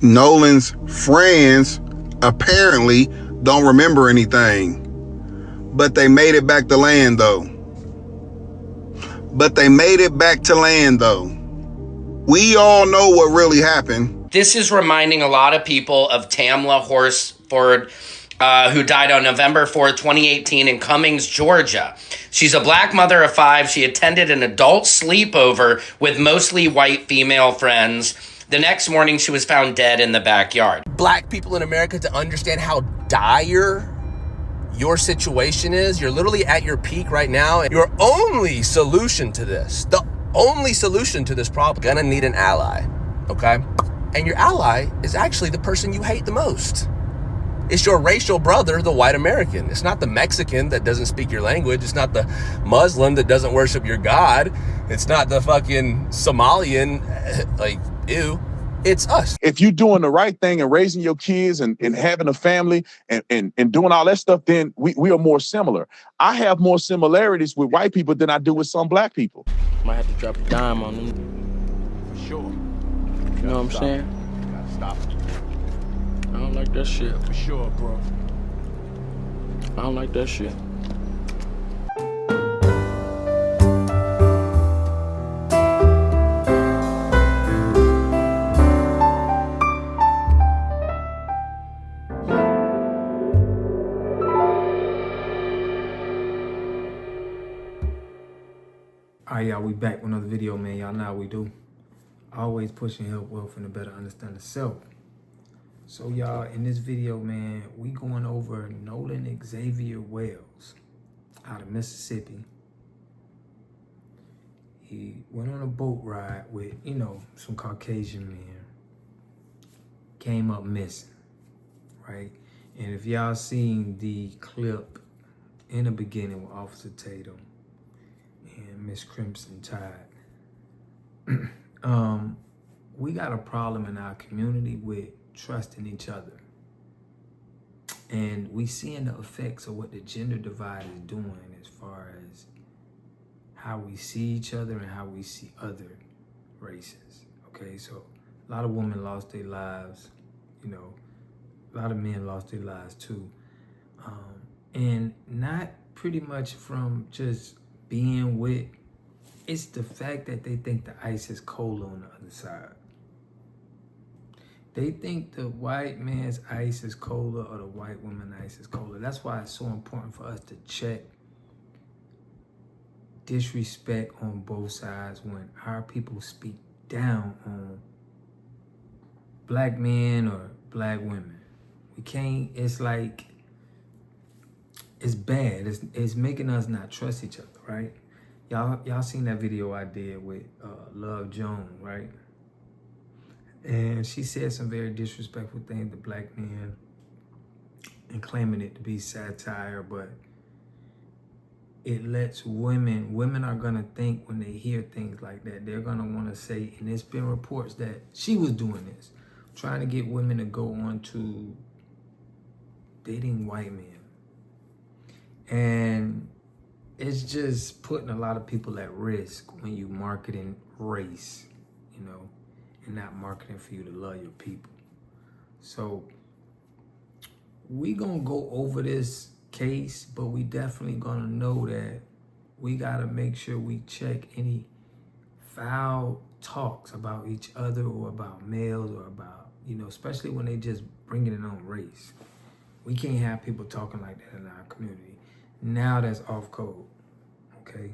Nolan's friends apparently don't remember anything, but they made it back to land though. We all know what really happened. This is reminding a lot of people of Tamla Horsford, who died on November 4th, 2018 in Cummings, Georgia. She's a black mother of 5. She attended an adult sleepover with mostly white female friends. The next morning, she was found dead in the backyard. Black people in America to understand how dire your situation is. You're literally at your peak right now. And your only solution to this, the only solution to this problem, gonna need an ally, okay? And your ally is actually the person you hate the most. It's your racial brother, the white American. It's not the Mexican that doesn't speak your language. It's not the Muslim that doesn't worship your God. It's not the fucking Somalian, like, ew. It's us. If you're doing the right thing and raising your kids and having a family and doing all that stuff, then we are more similar. I have more similarities with white people than I do with some black people. Might have to drop a dime on them. For sure. You know what I'm saying? You gotta stop it. I don't like that shit. For sure, bro. I don't like that shit. Alright, y'all, we back with another video, man. Y'all know how we do. Always pushing help, wealth, and to better understand the self. So, y'all, in this video, man, we going over Nolan Xavier Wells out of Mississippi. He went on a boat ride with, you know, some Caucasian men. Came up missing, right? And if y'all seen the clip in the beginning with Officer Tatum and Miss Crimson Tide, we got a problem in our community with trusting each other. And we seeing the effects of what the gender divide is doing as far as how we see each other and how we see other races. Okay, so a lot of women lost their lives, you know, a lot of men lost their lives too. And not pretty much from just being with, it's the fact that they think the ice is cold on the other side. They think the white man's ice is colder or the white woman's ice is colder. That's why it's so important for us to check disrespect on both sides when our people speak down on black men or black women. We can't, it's like, it's bad. It's making us not trust each other, right? Y'all seen that video I did with Love Joan, right? And she said some very disrespectful things to black men and claiming it to be satire, but it lets women are gonna think when they hear things like that, they're gonna wanna say, and there's been reports that she was doing this, trying to get women to go on to dating white men. And it's just putting a lot of people at risk when you marketing race, you know, and not marketing for you to love your people. So we gonna go over this case, but we definitely gonna know that we gotta make sure we check any foul talks about each other or about males or about, you know, especially when they just bringing it on race. We can't have people talking like that in our community. Now that's off code, okay?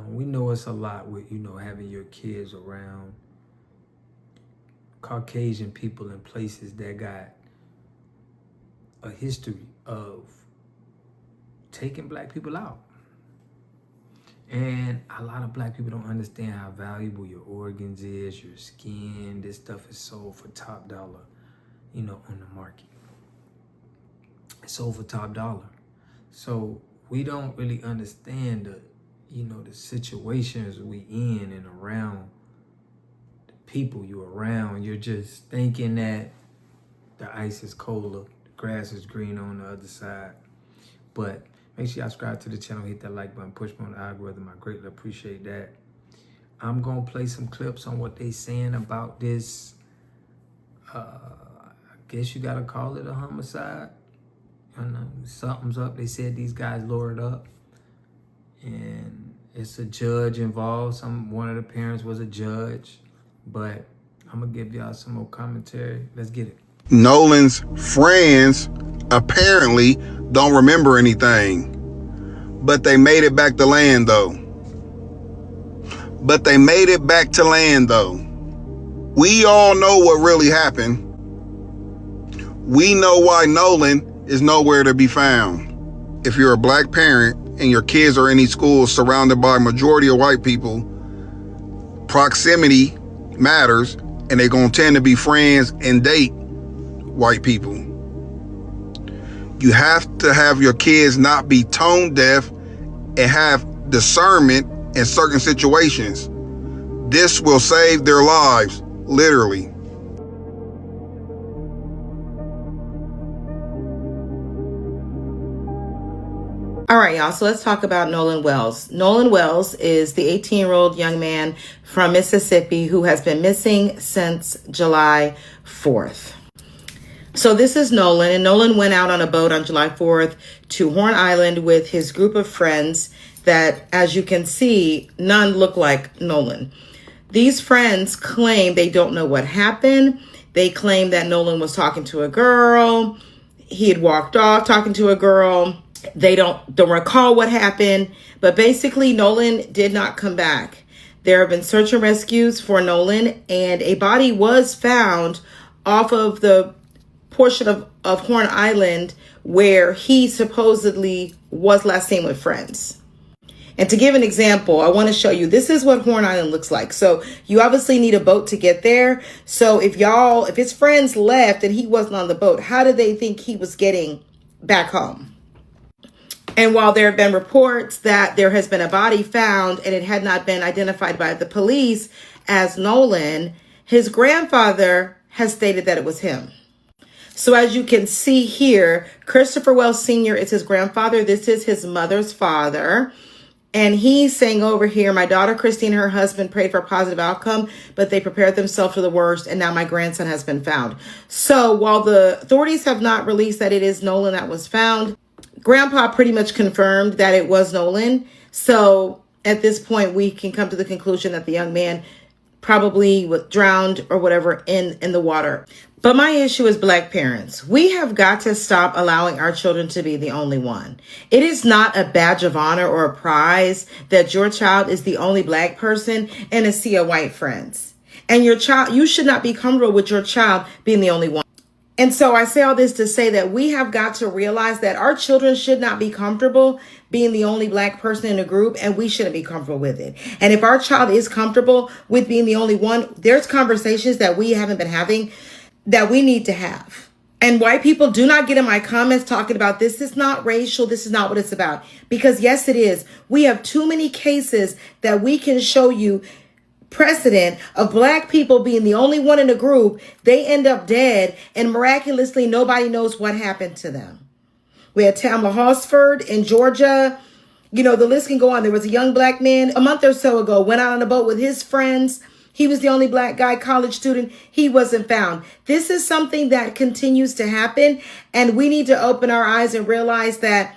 We know it's a lot with, you know, having your kids around Caucasian people in places that got a history of taking black people out. And a lot of black people don't understand how valuable your organs is, your skin. This stuff is sold for top dollar, you know, on the market. It's sold for top dollar. So we don't really understand the, you know, the situations we in and around the people you're around. You're just thinking that the ice is colder, the grass is green on the other side. But make sure y'all subscribe to the channel, hit that like button, push me on the algorithm. I greatly appreciate that. I'm gonna play some clips on what they saying about this I guess you gotta call it a homicide. I know something's up. They said these guys lured up, and it's a judge involved. One of the parents was a judge, but I'm gonna give y'all some more commentary. Let's get it. Nolan's friends apparently don't remember anything, but they made it back to land though. We all know what really happened. We know why Nolan is nowhere to be found. If you're a black parent and your kids are in these schools surrounded by a majority of white people, proximity matters, and they're gonna tend to be friends and date white people. You have to have your kids not be tone deaf and have discernment in certain situations. This will save their lives, literally. All right, y'all, so let's talk about Nolan Wells. Nolan Wells is the 18-year-old young man from Mississippi who has been missing since July 4th. So this is Nolan, and Nolan went out on a boat on July 4th to Horn Island with his group of friends that, as you can see, none look like Nolan. These friends claim they don't know what happened. They claim that Nolan was talking to a girl. He had walked off talking to a girl. They don't recall what happened, but basically Nolan did not come back. There have been search and rescues for Nolan, and a body was found off of the portion of Horn Island where he supposedly was last seen with friends. And to give an example, I want to show you, this is what Horn Island looks like. So you obviously need a boat to get there. So if his friends left and he wasn't on the boat, how did they think he was getting back home? And while there have been reports that there has been a body found and it had not been identified by the police as Nolan, his grandfather has stated that it was him. So as you can see here, Christopher Wells Sr. is his grandfather. This is his mother's father. And he's saying over here, my daughter Christine and her husband prayed for a positive outcome, but they prepared themselves for the worst. And now my grandson has been found. So while the authorities have not released that it is Nolan that was found, Grandpa pretty much confirmed that it was Nolan. So at this point, we can come to the conclusion that the young man probably was drowned or whatever in the water. But my issue is black parents. We have got to stop allowing our children to be the only one. It is not a badge of honor or a prize that your child is the only black person in a sea of white friends. And you should not be comfortable with your child being the only one. And so I say all this to say that we have got to realize that our children should not be comfortable being the only black person in a group, and we shouldn't be comfortable with it. And if our child is comfortable with being the only one, there's conversations that we haven't been having that we need to have. And white people, do not get in my comments talking about this is not racial, this is not what it's about. Because yes, it is. We have too many cases that we can show you precedent of black people being the only one in a group. They end up dead, and miraculously nobody knows what happened to them. We had Tamla Horsford in Georgia. You know, the list can go on. There was a young black man a month or so ago, went out on a boat with his friends. He was the only black guy, college student. He wasn't found. This is something that continues to happen, and we need to open our eyes and realize that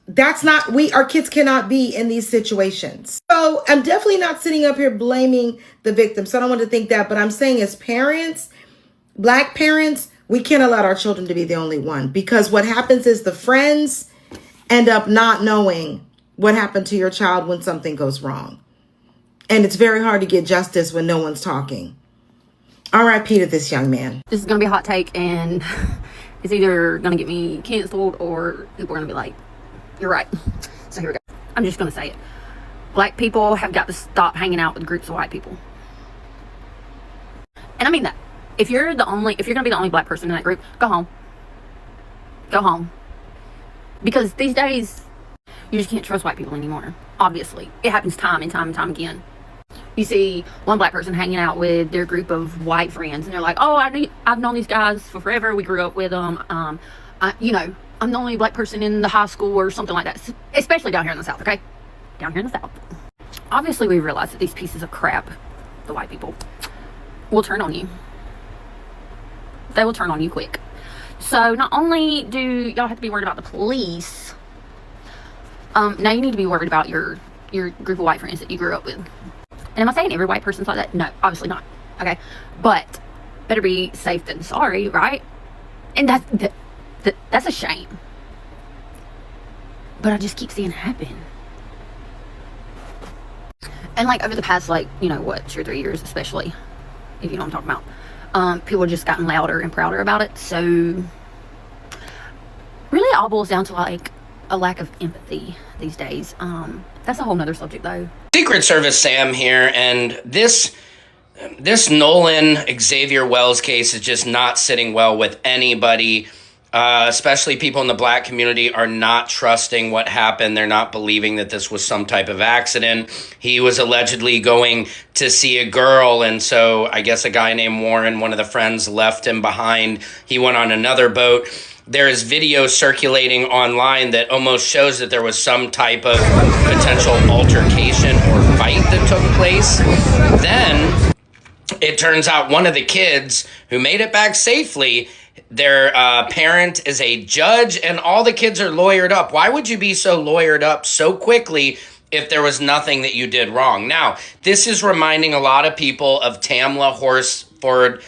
our kids cannot be in these situations. So I'm definitely not sitting up here blaming the victim. So I don't want to think that, but I'm saying as parents, black parents, we can't allow our children to be the only one, because what happens is the friends end up not knowing what happened to your child when something goes wrong. And it's very hard to get justice when no one's talking. R.I.P. to this young man. This is going to be a hot take, and it's either going to get me canceled or people are going to be like, you're right. So here we go. I'm just going to say it. Black people have got to stop hanging out with groups of white people. And I mean that. If you're going to be the only black person in that group, go home. Go home. Because these days, you just can't trust white people anymore. Obviously. It happens time and time and time again. You see one black person hanging out with their group of white friends, and they're like, oh, I've known these guys for forever. We grew up with them. I'm the only black person in the high school or something like that. Especially down here in the South, okay? Down here in the South. Obviously, we realize that these pieces of crap, the white people, will turn on you. They will turn on you quick. So not only do y'all have to be worried about the police, now you need to be worried about your group of white friends that you grew up with. And am I saying every white person's like that? No, obviously not. Okay, but better be safe than sorry, right? And that's a shame. But I just keep seeing it happen. And like over the past, like, you know what, 2 or 3 years, especially, if you know what I'm talking about, people have just gotten louder and prouder about it. So really it all boils down to like a lack of empathy these days. That's a whole nother subject though. Secret Service Sam here, and this Nolan Xavier Wells case is just not sitting well with anybody. Especially people in the black community are not trusting what happened. They're not believing that this was some type of accident. He was allegedly going to see a girl, and so I guess a guy named Warren, one of the friends, left him behind. He went on another boat. There is video circulating online that almost shows that there was some type of potential altercation or fight that took place. Then it turns out one of the kids who made it back safely, their parent is a judge, and all the kids are lawyered up. Why would you be so lawyered up so quickly if there was nothing that you did wrong? Now, this is reminding a lot of people of Tamla Horsford,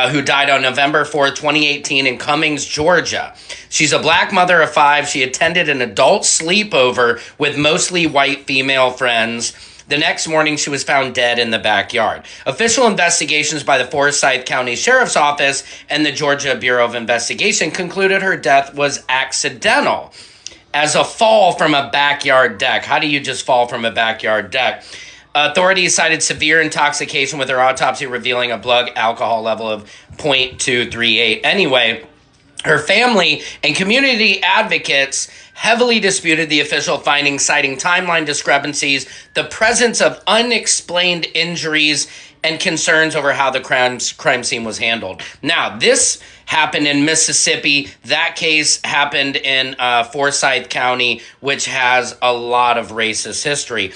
who died on November 4th, 2018 in Cummings, Georgia. She's a black mother of 5. She attended an adult sleepover with mostly white female friends. The next morning, she was found dead in the backyard. Official investigations by the Forsyth County Sheriff's Office and the Georgia Bureau of Investigation concluded her death was accidental as a fall from a backyard deck. How do you just fall from a backyard deck? Authorities cited severe intoxication, with her autopsy revealing a blood alcohol level of 0.238. Anyway, her family and community advocates heavily disputed the official findings, citing timeline discrepancies, the presence of unexplained injuries, and concerns over how the crime scene was handled. Now, this happened in Mississippi. That case happened in Forsyth County, which has a lot of racist history.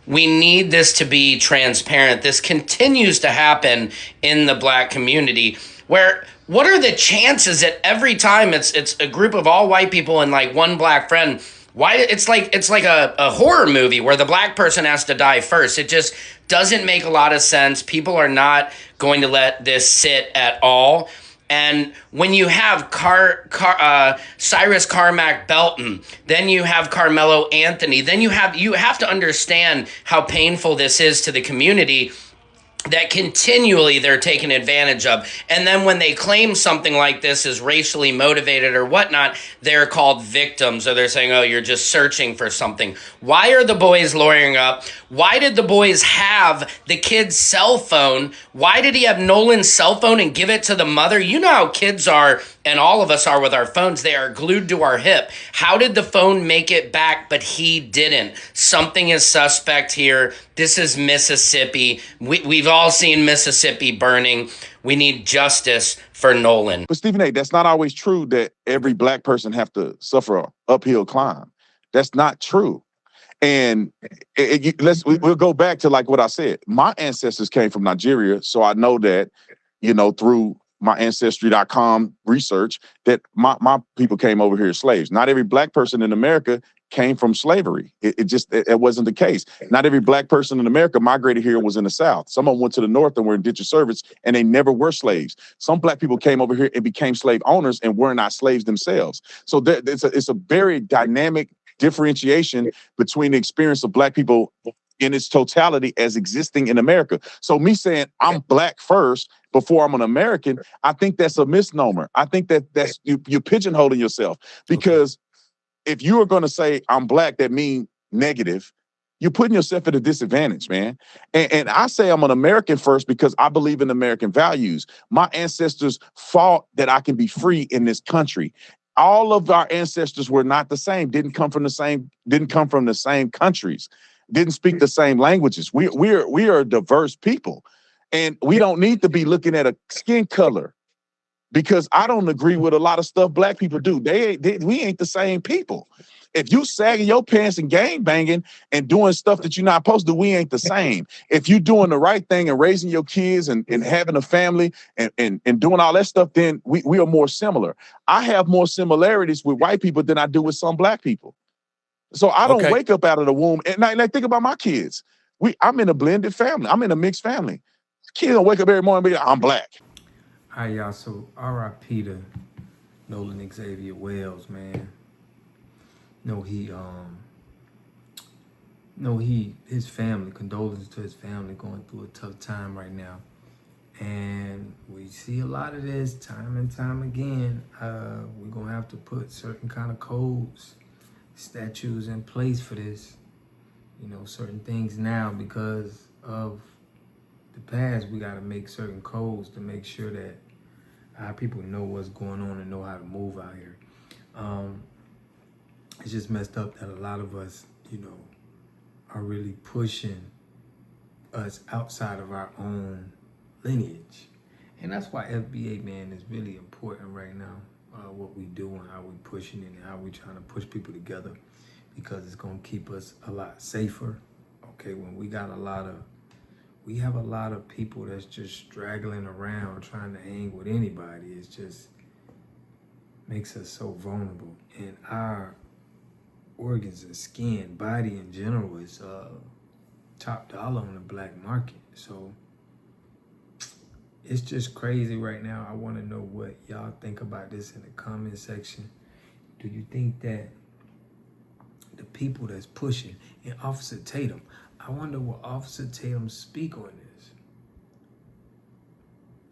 We need this to be transparent. This continues to happen in the black community, where what are the chances that every time it's a group of all white people and like one black friend, why it's like a horror movie where the black person has to die first. It just doesn't make a lot of sense. People are not going to let this sit at all. And when you have Cyrus Carmack Belton, then you have Carmelo Anthony, then you have to understand how painful this is to the community that continually they're taken advantage of. And then when they claim something like this is racially motivated or whatnot, they're called victims, or they're saying, oh, you're just searching for something. Why are the boys lawyering up? Why did the boys have the kid's cell phone? Why did he have Nolan's cell phone and give it to the mother? You know how kids are, and all of us are with our phones. They are glued to our hip. How did the phone make it back, but he didn't? Something is suspect here. This is Mississippi. We've all seen Mississippi burning. We need justice for Nolan. But Stephen A., that's not always true that every black person have to suffer an uphill climb. That's not true. And we'll go back to like what I said. My ancestors came from Nigeria, so I know that, through my ancestry.com research, that my people came over here as slaves. Not every black person in America came from slavery. It wasn't the case. Not every black person in America migrated here and was in the South. Some of them went to the North and were indentured servants, and they never were slaves. Some black people came over here and became slave owners and were not slaves themselves. So it's a very dynamic differentiation between the experience of black people in its totality as existing in America. So me saying I'm black first before I'm an American, I think that's a misnomer. I think that's you're pigeonholing yourself, because if you are going to say I'm black, that means negative, you're putting yourself at a disadvantage, man. And I say I'm an American first because I believe in American values. My ancestors fought that I can be free in this country. All of our ancestors were not the same, didn't come from the same countries, didn't speak the same languages. We are a diverse people, and we don't need to be looking at a skin color. because I don't agree with a lot of stuff black people do. We ain't the same people. If you sagging your pants and gang banging and doing stuff that you're not supposed to do, we ain't the same. If you doing the right thing and raising your kids and having a family and doing all that stuff, then we are more similar. I have more similarities with white people than I do with some black people. So I don't wake up out of the womb and like think about my kids. I'm in a blended family. I'm in a mixed family. Kids don't wake up every morning and be like, I'm black. All right, y'all. So R.I.P. to Nolan Xavier Wells, man. His family, condolences to his family going through a tough time right now. And we see a lot of this time and time again. We're gonna have to put certain kind of codes, statutes in place for this. Certain things now because of the past, we gotta make certain codes to make sure that our people know what's going on and know how to move out here. It's just messed up that a lot of us, are really pushing us outside of our own lineage. And that's why FBA, man, is really important right now, what we do and how we pushing it and how we trying to push people together, because it's going to keep us a lot safer. Okay, when we have a lot of people that's just straggling around trying to hang with anybody. It just makes us so vulnerable. And our organs and skin, body in general, is top dollar on the black market. So it's just crazy right now. I want to know what y'all think about this in the comment section. Do you think that the people that's pushing, and Officer Tatum, I wonder what Officer Tatum speak on this.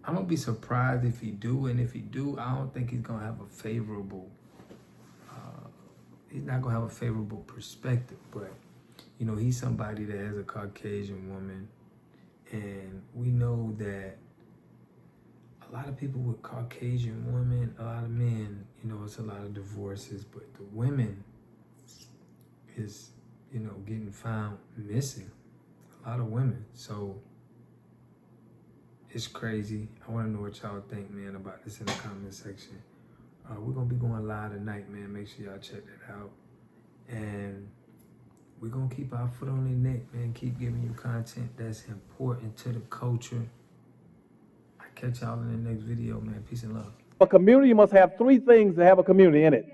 I'm gonna be surprised if he do, and if he do, I don't think he's gonna have a favorable, he's not gonna have a favorable perspective, but he's somebody that has a Caucasian woman, and we know that a lot of people with Caucasian women, a lot of men, it's a lot of divorces, but the women is, getting found missing. A lot of women. So it's crazy. I want to know what y'all think, man, about this in the comment section. We're going to be going live tonight, man. Make sure y'all check that out. And we're going to keep our foot on their neck, man. Keep giving you content that's important to the culture. I'll catch y'all in the next video, man. Peace and love. A community must have three things to have a community in it.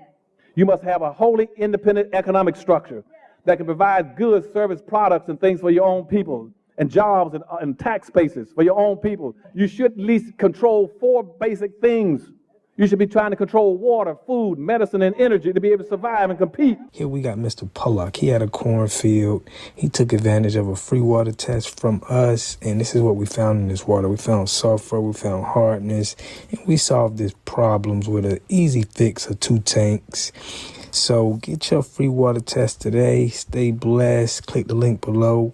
You must have a wholly independent economic structure that can provide goods, service, products, and things for your own people, and jobs and tax bases for your own people. You should at least control 4 basic things. You should be trying to control water, food, medicine, and energy to be able to survive and compete. Here we got Mr. Pollock. He had a cornfield. He took advantage of a free water test from us, and this is what we found in this water. We found sulfur, we found hardness, and we solved these problems with an easy fix of 2 tanks. So get your free water test today. Stay blessed. Click the link below.